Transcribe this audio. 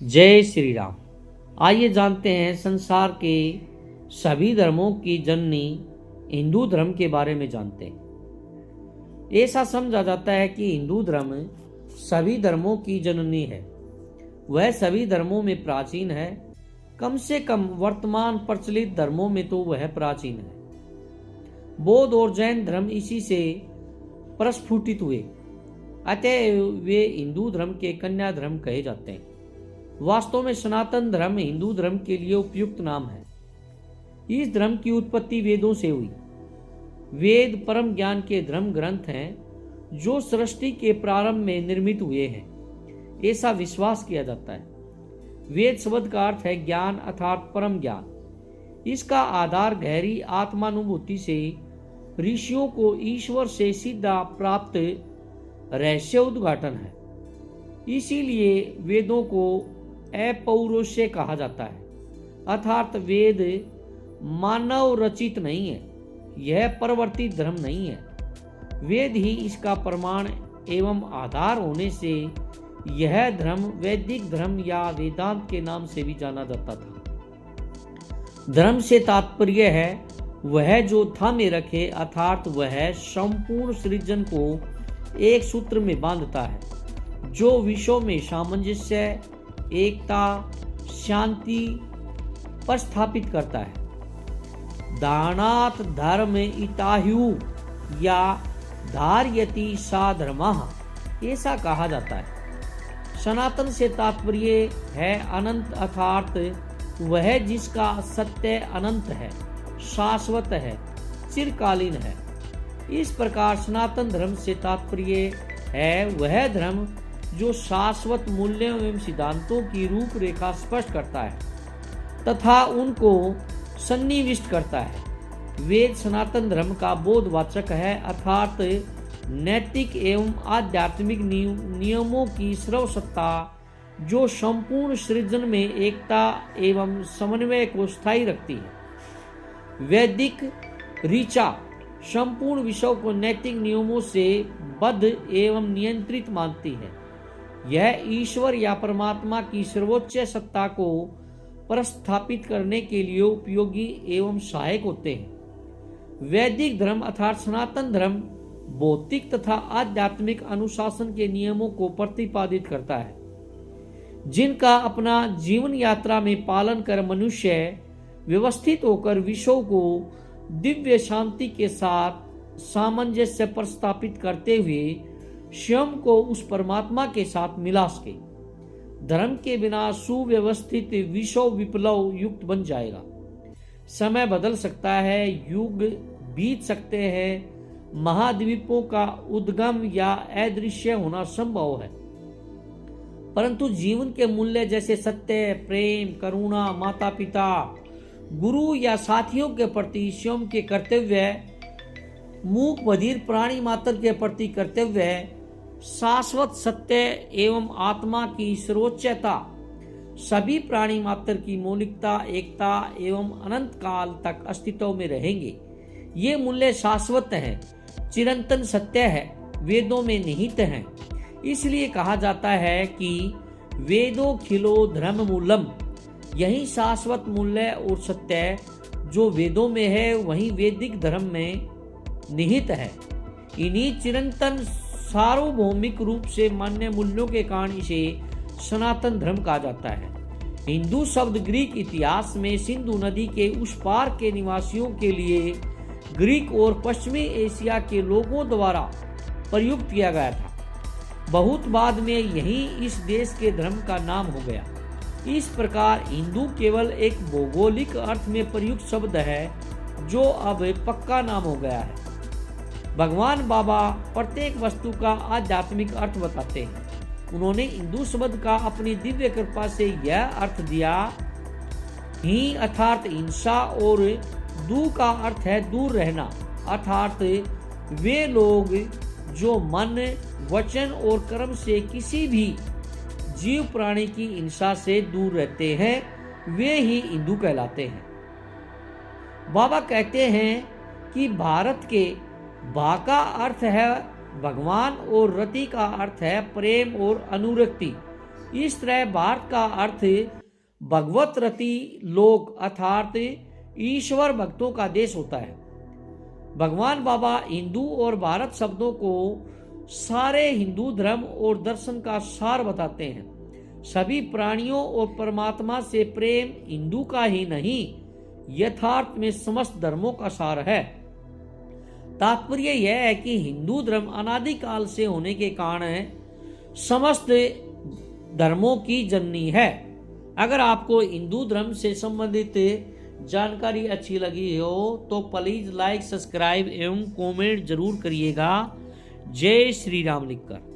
जय श्री राम। आइए जानते हैं संसार के सभी धर्मों की जननी हिंदू धर्म के बारे में जानते हैं। ऐसा समझा जाता है कि हिंदू धर्म सभी धर्मों की जननी है। वह सभी धर्मों में प्राचीन है। कम से कम वर्तमान प्रचलित धर्मों में तो वह प्राचीन है। बौद्ध और जैन धर्म इसी से प्रस्फुटित हुए, अतः वे हिंदू धर्म के कन्या धर्म कहे जाते हैं। वास्तव में सनातन धर्म हिंदू धर्म के लिए उपयुक्त नाम है। इस धर्म की उत्पत्ति वेदों से हुई। वेद परम ज्ञान के धर्म ग्रंथ हैं जो सृष्टि के प्रारंभ में निर्मित हुए हैं, ऐसा विश्वास किया जाता है। वेद शब्द का अर्थ है ज्ञान अर्थात परम ज्ञान। इसका आधार गहरी आत्मानुभूति से ऋषियों को ईश्वर से सीधा प्राप्त रहस्य उद्घाटन है। इसीलिए वेदों को अपौरुषेय कहा जाता है, अर्थात वेद मानव रचित नहीं है, यह परवर्ती धर्म नहीं है। वेद ही इसका प्रमाण एवं आधार होने से यह धर्म वैदिक धर्म या वेदांत के नाम से भी जाना जाता था। धर्म से तात्पर्य है वह जो थामे रखे, अर्थात वह संपूर्ण सृजन को एक सूत्र में बांधता है, जो विश्व में सामंजस्य, एकता, शांति पर स्थापित करता है। दानात धर्म इताहु या धार्यति सा धर्मः, ऐसा कहा जाता है। सनातन से तात्पर्य है अनंत, अर्थात वह जिसका सत्य अनंत है, शाश्वत है, चिरकालीन है। इस प्रकार सनातन धर्म से तात्पर्य है वह धर्म जो शाश्वत मूल्यों एवं सिद्धांतों की रूपरेखा स्पष्ट करता है तथा उनको सन्निविष्ट करता है। वेद सनातन धर्म का बोधवाचक है, अर्थात नैतिक एवं आध्यात्मिक नियमों की सर्वसत्ता जो संपूर्ण सृजन में एकता एवं समन्वय को स्थायी रखती है। वैदिक ऋचा संपूर्ण विश्व को नैतिक नियमों से बद्ध एवं नियंत्रित मानती है। यह ईश्वर या परमात्मा की सर्वोच्च सत्ता को प्रस्थापित करने के लिए उपयोगी एवं सहायक होते हैं। वैदिक धर्म अर्थात सनातन धर्म भौतिक तथा आध्यात्मिक अनुशासन के नियमों को प्रतिपादित करता है, जिनका अपना जीवन यात्रा में पालन कर मनुष्य व्यवस्थित होकर विश्व को दिव्य शांति के साथ सामंजस्य पर स्थापित करते हुए स्वयं को उस परमात्मा के साथ मिला सके। धर्म के बिना सुव्यवस्थित विश्व विप्लव युक्त बन जाएगा। समय बदल सकता है, युग बीत सकते हैं, महाद्वीपों का उद्गम या अदृश्य होना संभव है, परंतु जीवन के मूल्य जैसे सत्य, प्रेम, करुणा, माता पिता, गुरु या साथियों के प्रति स्वयं के कर्तव्य, मूक बधिर प्राणी मात्र के प्रति कर्तव्य, शाश्वत सत्य एवं आत्मा की सर्वोच्चता, सभी प्राणी मात्र की मौलिकता, एकता एवं अनंत काल तक अस्तित्व में रहेंगे। ये मूल्य शाश्वत हैं, चिरंतन सत्य है, वेदों में निहित हैं। इसलिए कहा जाता है कि वेदों खिलो धर्म मूलम, यही शाश्वत मूल्य और सत्य जो वेदों में है वही वैदिक धर्म में निहित है। इन्हीं चिरंतन सार्वभौमिक रूप से मान्य मूल्यों के कारण इसे सनातन धर्म कहा जाता है। हिंदू शब्द ग्रीक इतिहास में सिंधु नदी के उस पार के निवासियों के लिए ग्रीक और पश्चिमी एशिया के लोगों द्वारा प्रयुक्त किया गया था। बहुत बाद में यही इस देश के धर्म का नाम हो गया। इस प्रकार हिंदू केवल एक भौगोलिक अर्थ में प्रयुक्त शब्द है जो अब पक्का नाम हो गया है। भगवान बाबा प्रत्येक वस्तु का आध्यात्मिक अर्थ बताते हैं। उन्होंने हिंदू शब्द का अपनी दिव्य कृपा से यह अर्थ दिया, ही अर्थात हिंसा, और दू का अर्थ है दूर रहना, अर्थात वे लोग जो मन, वचन और कर्म से किसी भी जीव प्राणी की हिंसा से दूर रहते हैं, वे ही हिंदू कहलाते हैं। बाबा कहते हैं कि भारत के भा का अर्थ है भगवान और रति का अर्थ है प्रेम और अनुरक्ति, इस तरह भारत का अर्थ भगवत रति लोक अर्थात ईश्वर भक्तों का देश होता है। भगवान बाबा हिंदू और भारत शब्दों को सारे हिंदू धर्म और दर्शन का सार बताते हैं। सभी प्राणियों और परमात्मा से प्रेम हिंदू का ही नहीं, यथार्थ में समस्त धर्मों का सार है। तात्पर्य यह है कि हिंदू धर्म अनादिकाल से होने के कारण समस्त धर्मों की जननी है। अगर आपको हिंदू धर्म से संबंधित जानकारी अच्छी लगी हो तो प्लीज लाइक, सब्सक्राइब एवं कमेंट जरूर करिएगा। जय श्री राम लिखकर।